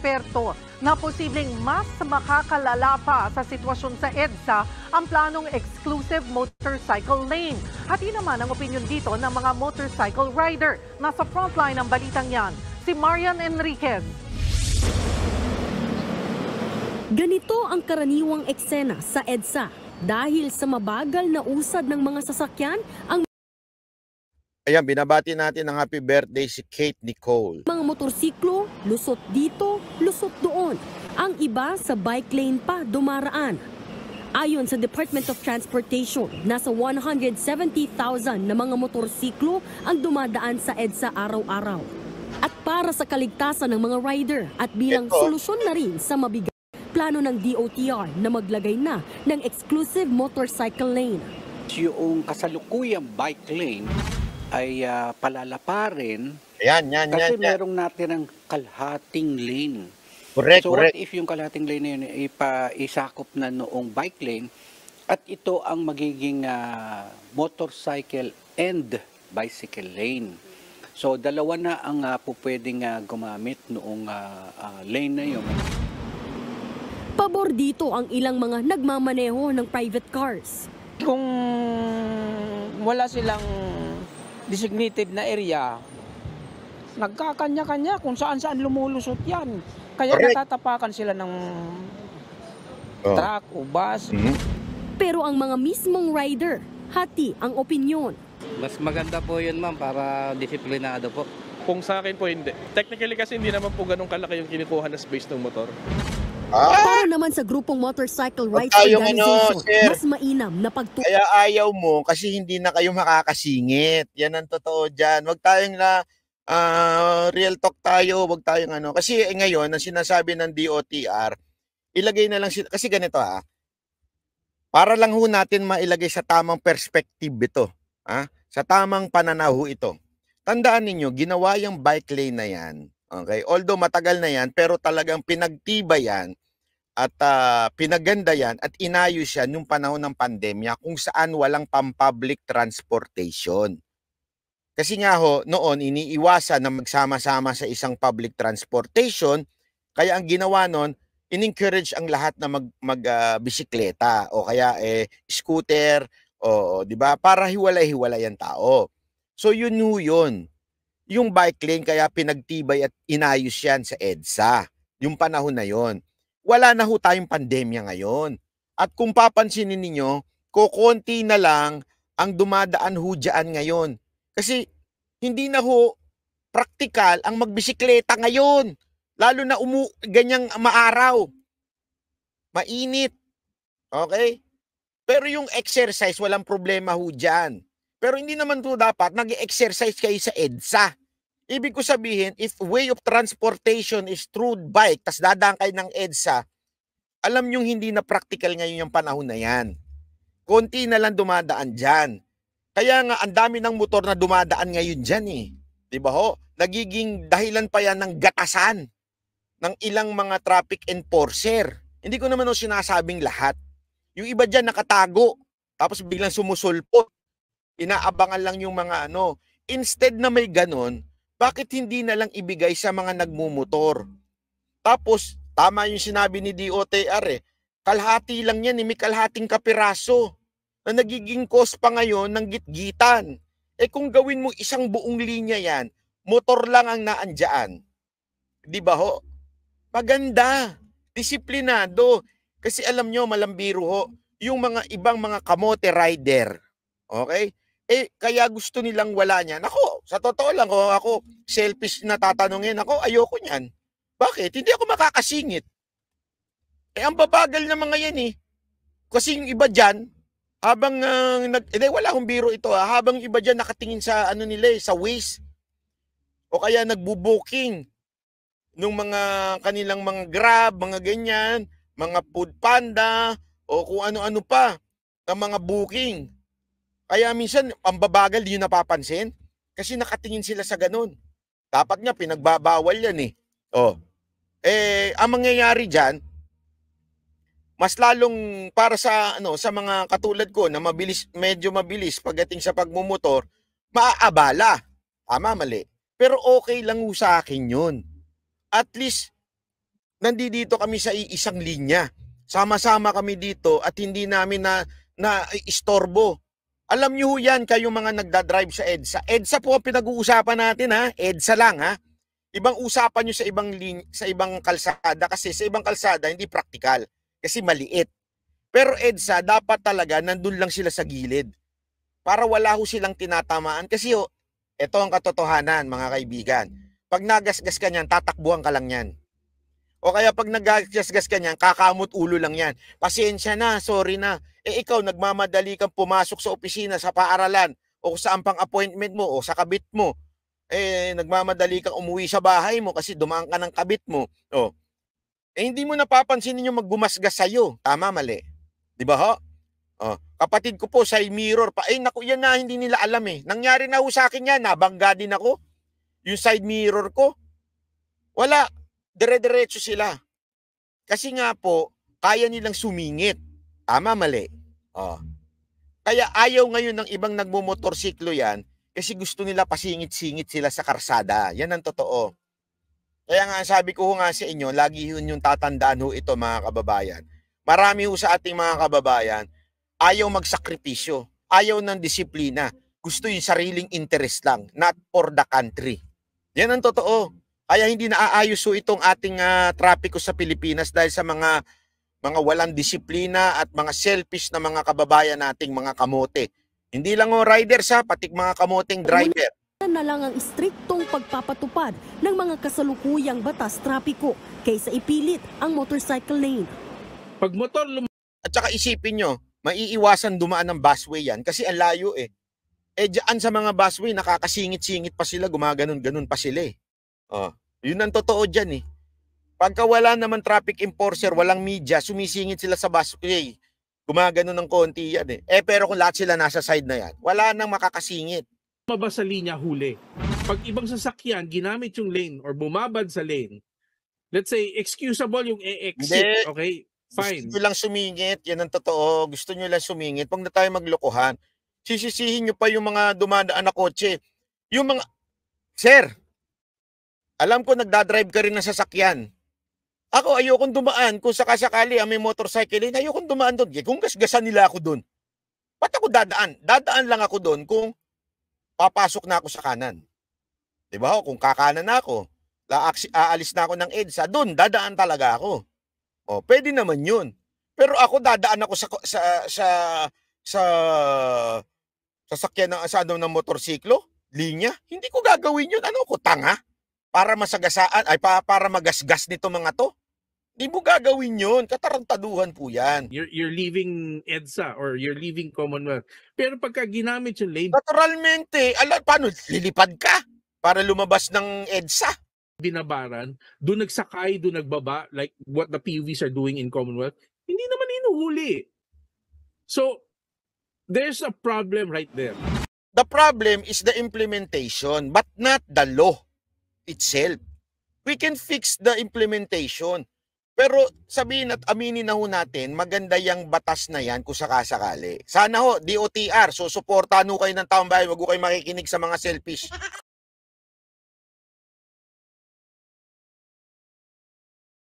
eksperto na posibleng mas makakalala pa sa sitwasyon sa EDSA ang planong exclusive motorcycle lane. Hati naman ang opinyon dito ng mga motorcycle rider. Nasa frontline ng balitang yan, si Marian Enriquez. Ganito ang karaniwang eksena sa EDSA dahil sa mabagal na usad ng mga sasakyan ang Ayan, binabati natin ng happy birthday si Kate Nicole. mga motorsiklo, lusot dito, lusot doon. Ang iba sa bike lane pa dumaraan. Ayon sa Department of Transportation, nasa 170,000 na mga motorsiklo ang dumadaan sa EDSA araw-araw. At para sa kaligtasan ng mga rider at bilang solusyon na rin sa mabigat, plano ng DOTR na maglagay na ng exclusive motorcycle lane. Yung kasalukuyang bike lane ay palalaparin Ayan, kasi merong natin ng kalahating lane. Correct, So correct. what if yung kalahating lane na yun isakop na noong bike lane at ito ang magiging motorcycle and bicycle lane. So dalawa na ang pwedeng gumamit noong lane na yun. Pabor dito ang ilang mga nagmamaneho ng private cars. Kung wala silang designated na area, nagkakanya-kanya kung saan-saan lumulusot yan. Kaya Correct. natatapakan sila ng truck o bus. Pero ang mga mismong rider, hati ang opinyon. Mas maganda po yun, ma'am, para disiplinado po. Kung sa akin po hindi. Technically kasi hindi naman po ganun kalaki yung kinukuha na space ng motor. Para naman sa grupong Motorcycle Rights tayong Organization, sir. mas mainam na pagtulong. Kaya ayaw mo kasi hindi na kayo makakasingit. Yan ang totoo dyan. Huwag tayong real talk tayo. Huwag tayong ano. Kasi ngayon, ang sinasabi ng DOTR, ilagay na lang kasi ganito para lang ho natin mailagay sa tamang perspective ito. Sa tamang pananaw ito. Tandaan ninyo, ginawa yung bike lane na yan. Okay? Although matagal na yan, pero talagang pinagtibay yan at pinaganda yan at inayos yan nung panahon ng pandemya kung saan walang pang-public transportation. Kasi nga ho, noon iniiwasan na magsama-sama sa isang public transportation, kaya ang ginawa noon, in-encourage ang lahat na magbisikleta o kaya scooter o di ba para hiwalay-hiwalay ang tao. So yun yun. Yung bike lane kaya pinagtibay at inayos yan sa EDSA. Yung panahon na yon. Wala na ho tayong pandemya ngayon. At kung papansinin ninyo, kukunti na lang ang dumadaan ho dyan ngayon. Kasi hindi na ho praktikal ang magbisikleta ngayon. Lalo na ganyang maaraw. Mainit. Okay? Pero yung exercise, walang problema ho dyan. Pero hindi naman po dapat nag-exercise kayo sa EDSA. Ibig ko sabihin, if way of transportation is through bike, tas dadaan kayo ng EDSA, alam nyo hindi na practical ngayon yung panahon na yan. Konti na lang dumadaan dyan. Kaya nga, ang dami ng motor na dumadaan ngayon dyan Diba ho? Nagiging dahilan pa yan ng gatasan ng ilang mga traffic enforcer. Hindi ko naman sinasabing lahat. Yung iba dyan nakatago, tapos biglang sumusulpot. Inaabangan lang yung mga Instead na may ganon, bakit hindi na lang ibigay sa mga nagmumotor? Tapos, tama yung sinabi ni DOTR kalahati lang yan, may kalahating kapiraso na nagiging cost pa ngayon ng gitgitan. Kung gawin mo isang buong linya yan, motor lang ang naandyan. Di ba ho? Maganda, disiplinado. Kasi alam nyo, malambiro ho, yung mga ibang mga kamote rider, okay? Kaya gusto nilang wala niyan. Ako, sa totoo lang, ako selfish na tatanungin. Ako, ayoko niyan. Bakit? Hindi ako makakasingit. Ang babagal na mga yan Kasi yung iba dyan, habang, wala akong biro ito habang iba dyan nakatingin sa nila sa Waze. O kaya nagbo-booking nung mga kanilang mga Grab, mga ganyan, mga Food Panda, o kung ano-ano pa, ng mga booking. Kaya minsan, ang babagal, di nyo napapansin. Kasi nakatingin sila sa ganun. Dapat nga, pinagbabawal yan ang mangyayari dyan, mas lalong para sa mga katulad ko na medyo mabilis pagdating sa pagmumotor, maaabala. Tama, mali. Pero okay lang sa akin yun. At least, nandito kami sa iisang linya. Sama-sama kami dito at hindi namin na istorbo. Alam niyo ho yan, kayong mga nagdadrive sa EDSA. EDSA po ang pinag-uusapan natin, ha? EDSA lang, ha? Ibang usapan nyo sa ibang kalsada kasi sa ibang kalsada hindi praktikal kasi maliit. Pero EDSA dapat talaga nandun lang sila sa gilid para wala ho silang tinatamaan kasi ho, ito ang katotohanan mga kaibigan. Pag nagasgas ka niyan, tatakbuhan ka lang yan. O kaya pag naggasgas ka niyan, kakamot ulo lang yan. Pasensya na, sorry na. Ikaw, nagmamadali kang pumasok sa opisina, sa paaralan, o saan pang appointment mo, o sa kabit mo. Nagmamadali kang umuwi sa bahay mo kasi dumaan ka ng kabit mo. Hindi mo napapansin yung maggumasgas sa'yo. Tama, mali. Di ba ho? Kapatid ko po, side mirror pa. Naku, yan na, hindi nila alam eh. Nangyari na ho sa akin yan, nabangga din ako. Yung side mirror ko, wala. Dire-diretso sila. Kasi nga po, kaya nilang sumingit. Tama, mali. Kaya ayaw ngayon ng ibang nagmumotorsiklo yan kasi gusto nila pasingit-singit sila sa karsada. Yan ang totoo. Kaya nga sabi ko nga sa inyo, lagi yun yung tatandaan ho ito mga kababayan. Marami ho sa ating mga kababayan, ayaw magsakripisyo, ayaw ng disiplina. Gusto yung sariling interest lang, not for the country. Yan ang totoo. Kaya hindi naaayos ho itong ating trapiko sa Pilipinas dahil sa mga walang disiplina at mga selfish na mga kababayan nating mga kamote. Hindi lang o riders pati mga kamoteng driver. Na lang ang istriktong pagpapatupad ng mga kasalukuyang batas trapiko kaysa ipilit ang motorcycle lane. Pag motor At saka isipin nyo, maiiwasan dumaan ng busway yan kasi ang layo eh. Diyan sa mga busway, nakakasingit-singit pa sila, gumaganon-ganon pa sila eh. Yun ang totoo dyan eh. Pagka wala naman traffic enforcer, walang media, sumisingit sila sa busway. Gumaganon ng konti yan eh. Pero kung lahat sila nasa side na yan, wala nang makakasingit. Lumabas sa linya, huli. Pag ibang sasakyan ginamit yung lane or bumabad sa lane, let's say excusable yung exit, Hindi. okay? Fine. Gusto nyo lang sumingit, yan ang totoo. Gusto nyo lang sumingit. Huwag na tayo maglokohan. Sisisihin nyo pa yung mga dumadaan na kotse. Yung mga, sir, alam ko nagdadrive ka rin ng sasakyan. Ako ayokong dumaan. Kung sakasakali may motorcycle lane, ayokong dumaan doon. Kung gasgasan nila ako doon. Ba't ako dadaan? Dadaan lang ako doon kung papasok na ako sa kanan. Diba? Kung kakanan na ako, aalis na ako ng EDSA, doon dadaan talaga ako. Pwede naman yun. Pero ako dadaan ako sa sasakyan ng motorsiklo, linya. Hindi ko gagawin yun. Ano ko, tanga? Para masagasaan, para magasgas nito mga to? Hindi mo gagawin yun. Katarantaduhan po yan. You're leaving EDSA or you're leaving Commonwealth. Pero pagka ginamit yung lane, Naturalmente, paano? Lilipad ka para lumabas ng EDSA. binabaran, doon nagsakay, doon nagbaba, like what the PUVs are doing in Commonwealth, hindi naman hinuhuli. So, there's a problem right there. The problem is the implementation, but not the law itself. We can fix the implementation. Pero sabihin at aminin na ho natin, maganda yung batas na yan kung sakasakali. Sana ho, DOTR, susuportahan ho kayo ng taong bayan, wag ho kayo makikinig sa mga selfish